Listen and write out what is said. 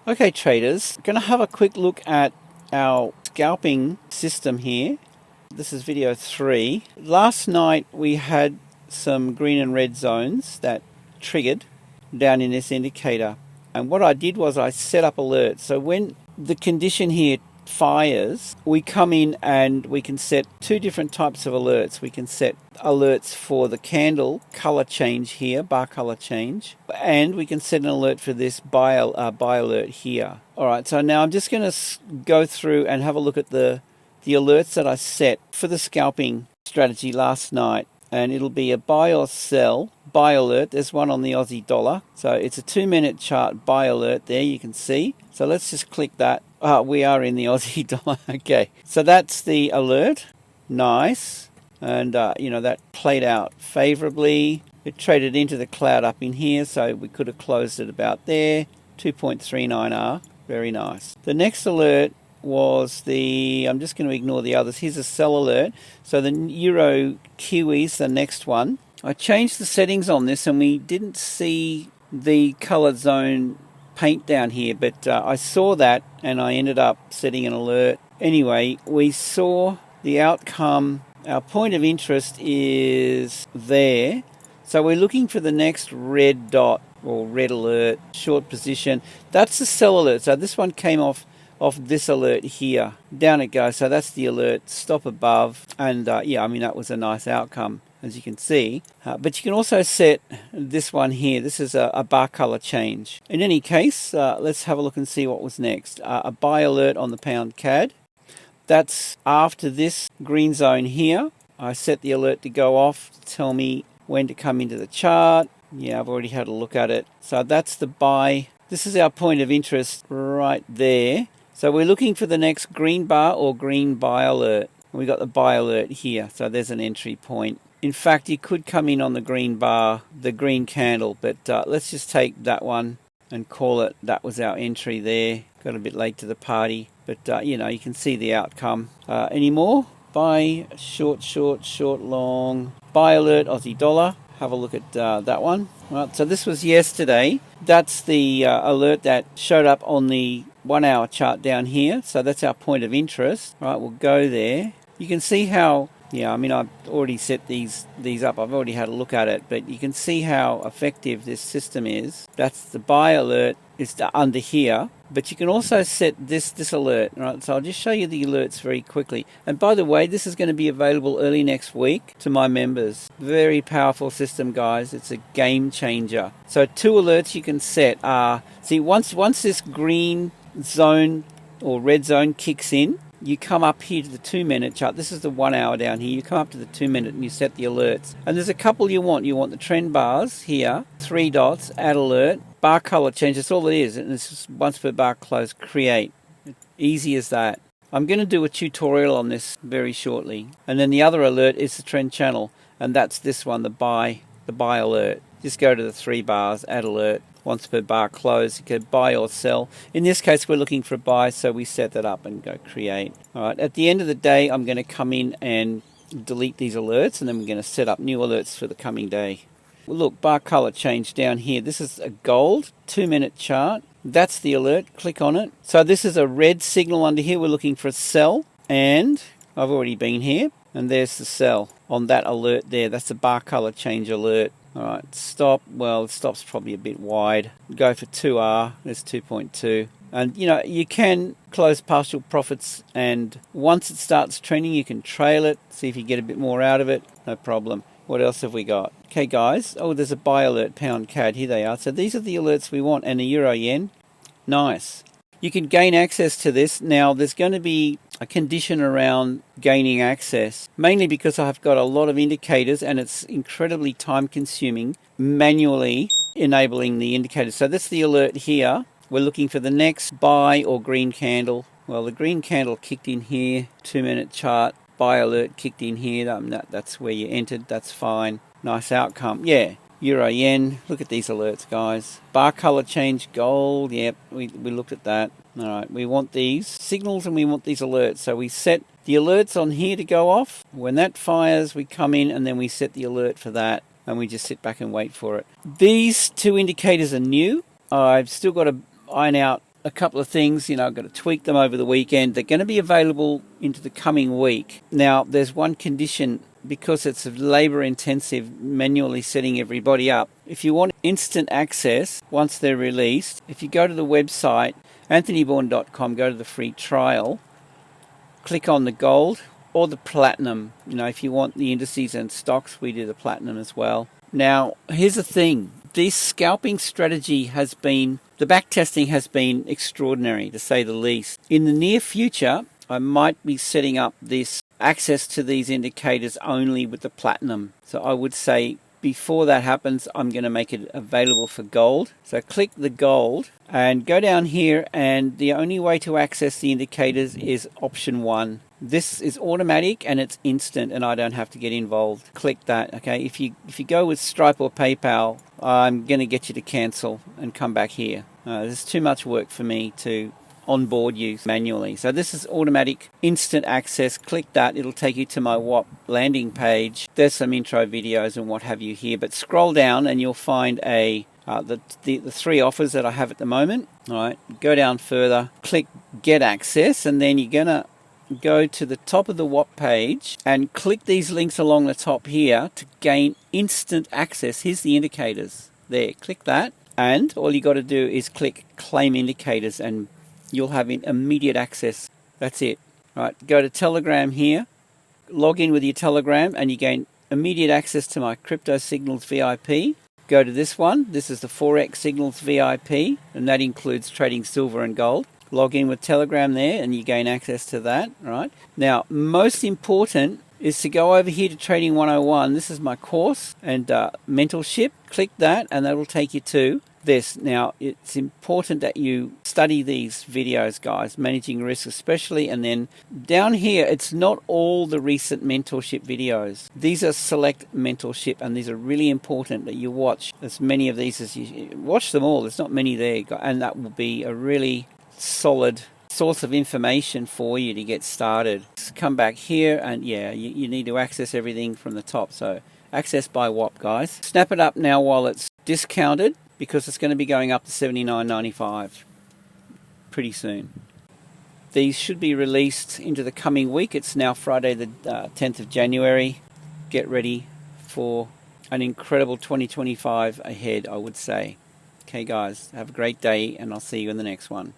Okay traders, going to have a quick look at our scalping system here. This is video 3. Last night we had some green and red zones that triggered down in this indicator, and what I did was I set up alerts. So when the condition here fires, we come in and we can set two different types of alerts. We can set alerts for the candle color change here, bar color change, and we can set an alert for this buy alert here. Alright, so now I'm just going to go through and have a look at the alerts that I set for the scalping strategy last night, and it'll be a buy or sell buy alert. There's one on the Aussie dollar, so it's a 2-minute chart buy alert there, you can see. So let's just click that. We are in the Aussie dollar. Okay, so that's the alert. Nice. And that played out favorably. It traded into the cloud up in here, so we could have closed it about there. 2.39R. Very nice. The next alert was I'm just going to ignore the others. Here's a sell alert. So the Euro Kiwis, the next one. I changed the settings on this and we didn't see the colored zone paint down here, but I saw that and I ended up setting an alert. Anyway, we saw the outcome. Our point of interest is there. So we're looking for the next red dot or red alert, short position. That's the sell alert. So this one came off this alert here. Down it goes. So that's the alert. Stop above. And that was a nice outcome, as you can see. But you can also set this one here. This is a bar color change. In any case, let's have a look and see what was next. A buy alert on the pound CAD. That's after this green zone here. I set the alert to go off to tell me when to come into the chart. Yeah, I've already had a look at it. So that's the buy. This is our point of interest right there. So we're looking for the next green bar or green buy alert. We got the buy alert here. So there's an entry point. In fact, you could come in on the green bar, the green candle, but let's just take that one and call it. That was our entry there. Got a bit late to the party, but you can see the outcome. Any more? Buy, short, long. Buy alert, Aussie dollar. Have a look at that one. Right, so this was yesterday. That's the alert that showed up on the 1 hour chart down here. So that's our point of interest. Right, we'll go there. You can see how, I've already set these up. I've already had a look at it, but you can see how effective this system is. That's the buy alert. It's under here, but you can also set this alert. Right, so I'll just show you the alerts very quickly. And by the way, this is going to be available early next week to my members. Very powerful system, guys. It's a game changer. So 2 alerts you can set are, once this green zone or red zone kicks in, you come up here to the 2-minute chart. This is the 1 hour down here. You come up to the 2-minute and you set the alerts. And there's a couple you want. You want the trend bars here, 3 dots, add alert, bar color change. That's all it is. And it's just once per bar close, create. Easy as that. I'm going to do a tutorial on this very shortly. And then the other alert is the trend channel. And that's this one, the buy alert. Just go to the 3 bars, add alert. Once per bar close, you can buy or sell. In this case, we're looking for a buy, so we set that up and go create. All right, at the end of the day, I'm going to come in and delete these alerts, and then we're going to set up new alerts for the coming day. Well, look, bar color change down here. This is a gold 2-minute chart. That's the alert. Click on it. So this is a red signal under here. We're looking for a sell, and I've already been here, and there's the sell on that alert there. That's the bar color change alert. All right, stop. Well, stop's probably a bit wide. Go for 2R. There's 2.2. And, you can close partial profits. And once it starts trending, you can trail it. See if you get a bit more out of it. No problem. What else have we got? Okay, guys. Oh, there's a buy alert, pound CAD. Here they are. So these are the alerts we want. And the euro yen. Nice. You can gain access to this. Now, there's going to be a condition around gaining access, mainly because I've got a lot of indicators and it's incredibly time consuming manually enabling the indicators. So that's the alert here. We're looking for the next buy or green candle. Well, the green candle kicked in here, 2-minute chart. Buy alert kicked in here. That's where you entered. That's fine. Nice outcome. Yeah. Euro yen. Look at these alerts, guys. Bar color change gold. Yep, we looked at that. All right, we want these signals and we want these alerts. So we set the alerts on here to go off. When that fires, we come in and then we set the alert for that. And we just sit back and wait for it. These 2 indicators are new. I've still got to iron out a couple of things, I've got to tweak them over the weekend. They're going to be available into the coming week. Now, there's one condition, because it's labor intensive manually setting everybody up. If you want instant access once they're released, if you go to the website anthonybourne.com, go to the free trial, click on the gold or the platinum. If you want the indices and stocks, we do the platinum as well. Now, here's the thing. This scalping strategy the backtesting has been extraordinary, to say the least. In the near future, I might be setting up this access to these indicators only with the platinum. So I would say before that happens, I'm going to make it available for gold. So click the gold and go down here, and the only way to access the indicators is option 1. This is automatic and it's instant, and I don't have to get involved. Click that. Okay, if you go with Stripe or PayPal, I'm going to get you to cancel and come back here. There's too much work for me to onboard you manually. So this is automatic instant access. Click that. It'll take you to my WAP landing page. There's some intro videos and what have you here, but scroll down and you'll find the 3 offers that I have at the moment. All right, go down further, click get access, and then you're gonna go to the top of the WAP page and click these links along the top here to gain instant access. Here's the indicators there. Click that, and all you got to do is click claim indicators and you'll have immediate access. That's it. Right, go to Telegram here, log in with your Telegram, and you gain immediate access to my Crypto Signals VIP. Go to this one. This is the Forex Signals VIP, and that includes trading silver and gold. Log in with Telegram there, and you gain access to that. Right. Now, most important is to go over here to Trading 101. This is my course and mentorship. Click that, and that will take you to this. Now, it's important that you study these videos, guys, managing risk especially, and then down here, it's not all the recent mentorship videos. These are select mentorship, and these are really important that you watch as many of these as you watch them all. There's not many there, and that will be a really solid source of information for you to get started. Just come back here, and yeah, you need to access everything from the top. So access by WAP, guys. Snap it up now while it's discounted, because it's going to be going up to $79.95 pretty soon. These should be released into the coming week. It's now Friday the 10th of January. Get ready for an incredible 2025 ahead, I would say. Okay, guys, have a great day, and I'll see you in the next one.